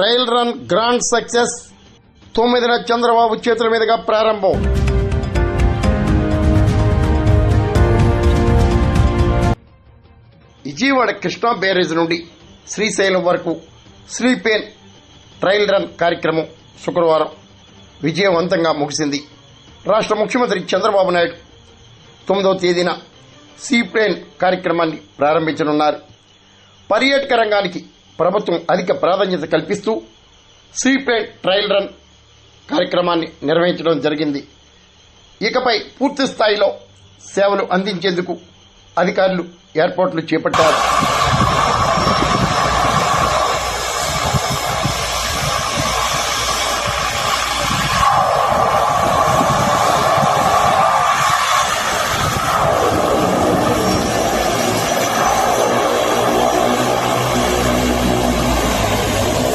Trial run grand success 9న చంద్రబాబు చేతుల మీదుగా ప్రారంభం. విజయవాడ కృష్ణా బ్యారేజ్ నుండి శ్రీశైలం వరకు స్లీపేన్ ట్రయల్ రన్ కార్యక్రమం శుక్రవారం విజయవంతంగా ముగిసింది. రాష్ట్ర ముఖ్యమంత్రి చంద్రబాబు నాయుడు 9వ తేదీన సీప్లేన్ కార్యక్రమాన్ని ప్రారంభించనున్నారు. పర్యాటక రంగానికి ప్రభుత్వం అధిక ప్రాధాన్యత కల్పిస్తూ సీప్లేన్ ట్రయల్ రన్ కార్యక్రమాన్ని నిర్వహించడం జరిగింది. ఇకపై పూర్తి స్థాయిలో సేవలు అందించేందుకు అధికారులు ఏర్పాట్లు చేపట్టారు.